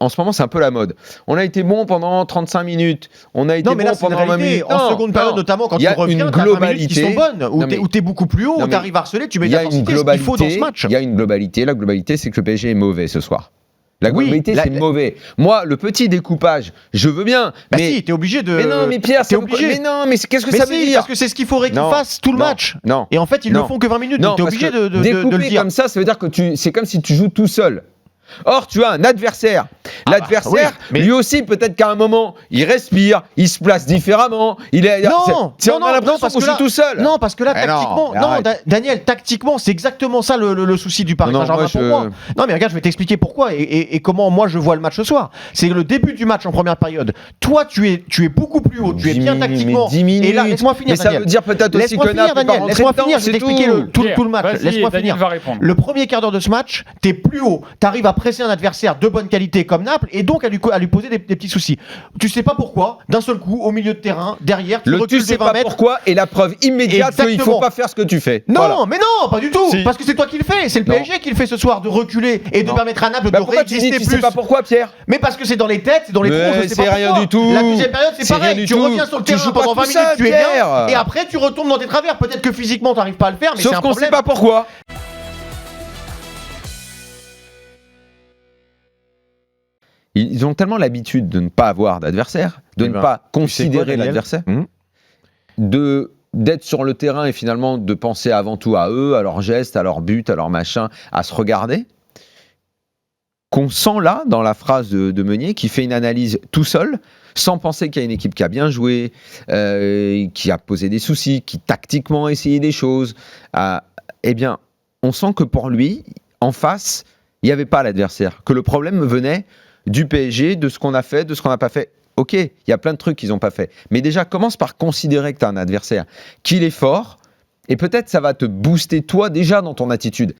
en ce moment, c'est un peu la mode. On a été bon pendant 35 minutes. On a été bon pendant 20 minutes. En seconde période, notamment, quand tu reviens, tu as 20 minutes qui sont bonnes, où tu es beaucoup plus haut, où tu arrives à harceler, tu mets de l'intensité, ce qu'il faut dans ce match. Il y a une globalité. La globalité, c'est que le PSG est mauvais ce soir. La globalité, c'est mauvais. Moi, le petit découpage, je veux bien. Mais si, t'es obligé de. Mais non, mais Pierre, t'es obligé. Mais non, mais qu'est-ce que ça veut dire ? Parce que c'est ce qu'il faudrait qu'ils fassent tout le match. Non. Et en fait, ils ne font que 20 minutes. Donc t'es obligé de le dire. Comme ça veut dire que c'est comme si tu joues tout seul. Or, tu as un adversaire. L'adversaire, lui aussi, peut-être qu'à un moment, il respire, il se place différemment. On a l'impression qu'on joue tout seul. Non, parce que là, tactiquement, Daniel, tactiquement, c'est exactement ça le souci du Paris Saint-Germain pour moi. Non, mais regarde, je vais t'expliquer pourquoi et comment moi je vois le match ce soir. C'est le début du match en première période. Toi, tu es beaucoup plus haut, tu es bien tactiquement. Et là, laisse-moi finir, Daniel. Mais ça veut dire peut-être aussi que Daniel, laisse-moi finir, je vais t'expliquer tout le match. Laisse-moi finir. Le premier quart d'heure de ce match, t'es plus haut. T'arrives à presser un adversaire de bonne qualité comme Naples et donc à lui poser des petits soucis. Tu sais pas pourquoi, d'un seul coup, au milieu de terrain, derrière, tu recules de 20 mètres. Pourquoi et la preuve immédiate qu'il faut pas faire ce que tu fais. Non, mais non, pas du tout. Parce que c'est toi qui le fais. C'est le PSG qui le fait ce soir, de reculer et de permettre à Naples de résister plus. Tu sais pas pourquoi, Pierre ? Mais parce que c'est dans les têtes, c'est dans les troncs, je sais pas pourquoi. C'est rien du tout. La deuxième période, c'est pareil. Tu reviens sur le terrain pendant 20 minutes, tu es bien, et après tu retombes dans tes travers. Peut-être que physiquement, t'arrives pas à le faire, mais c'est un problème. Sauf qu'on sait pas pourquoi. Ils ont tellement l'habitude de ne pas avoir d'adversaire, de ne pas considérer l'adversaire, d'être sur le terrain et finalement de penser avant tout à eux, à leurs gestes, à leurs buts, à leurs machins, à se regarder, qu'on sent là, dans la phrase de Meunier, qui fait une analyse tout seul, sans penser qu'il y a une équipe qui a bien joué, qui a posé des soucis, qui tactiquement a essayé des choses. Eh bien, on sent que pour lui, en face, il n'y avait pas l'adversaire, que le problème venait du PSG, de ce qu'on a fait, de ce qu'on n'a pas fait. Ok, il y a plein de trucs qu'ils n'ont pas fait. Mais déjà, commence par considérer que tu as un adversaire, qu'il est fort, et peut-être ça va te booster toi déjà dans ton attitude.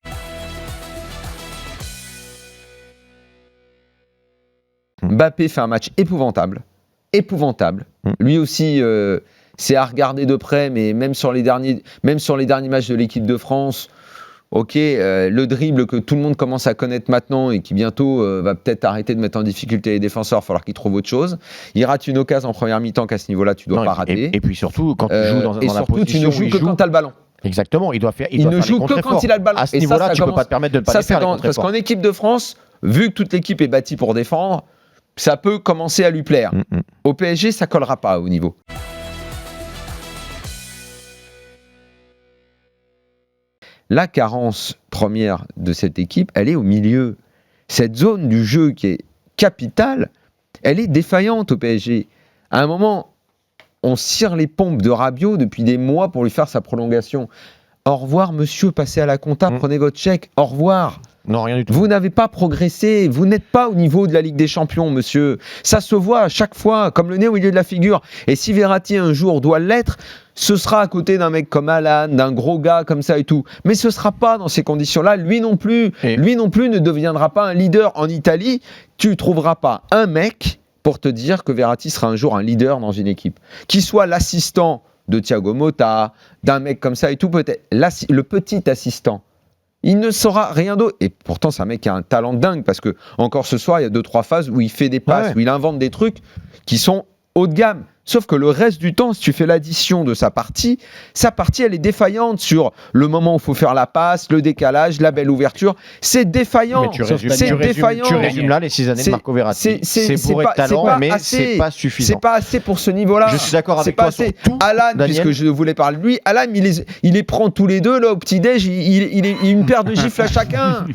Mbappé fait un match épouvantable. Lui aussi, c'est à regarder de près, mais même sur les derniers matchs de l'équipe de France, ok, le dribble que tout le monde commence à connaître maintenant et qui bientôt va peut-être arrêter de mettre en difficulté les défenseurs, il va falloir qu'il trouve autre chose. Il rate une occasion en première mi-temps qu'à ce niveau-là, tu dois pas rater. Et puis surtout, quand tu joues dans la position tu ne joues que quand tu as le ballon. Exactement, il ne joue que quand il a le ballon. À ce niveau-là, tu ne peux pas te permettre de ne pas les faire. Parce qu'en équipe de France, vu que toute l'équipe est bâtie pour défendre, ça peut commencer à lui plaire. Au PSG, ça collera pas au niveau. La carence première de cette équipe, elle est au milieu. Cette zone du jeu qui est capitale, elle est défaillante au PSG. À un moment, on cire les pompes de Rabiot depuis des mois pour lui faire sa prolongation. Au revoir, monsieur, passez à la compta, prenez votre chèque. Au revoir. Non, rien du tout. Vous n'avez pas progressé, vous n'êtes pas au niveau de la Ligue des Champions, monsieur. Ça se voit à chaque fois, comme le nez au milieu de la figure. Et si Verratti un jour doit l'être, ce sera à côté d'un mec comme Alan, d'un gros gars comme ça et tout. Mais ce ne sera pas dans ces conditions-là. Lui non plus ne deviendra pas un leader en Italie. Tu ne trouveras pas un mec pour te dire que Verratti sera un jour un leader dans une équipe. Qui soit l'assistant de Thiago Motta, d'un mec comme ça et tout, peut-être le petit assistant. Il ne saura rien d'autre. Et pourtant, c'est un mec qui a un talent dingue parce que, encore ce soir, il y a 2-3 phases où il fait des passes, où il invente des trucs qui sont haut de gamme. Sauf que le reste du temps, si tu fais l'addition de sa partie, elle est défaillante sur le moment où il faut faire la passe, le décalage, la belle ouverture. C'est défaillant. Mais tu résumes là les 6 années de Marco Verratti. C'est bourré de talent, mais c'est pas suffisant. C'est pas assez pour ce niveau-là. Je suis d'accord avec toi sur tout. Alan, Daniel, puisque je voulais parler de lui, Alan, il les prend tous les deux là, au petit-déj, il une paire de gifles à chacun.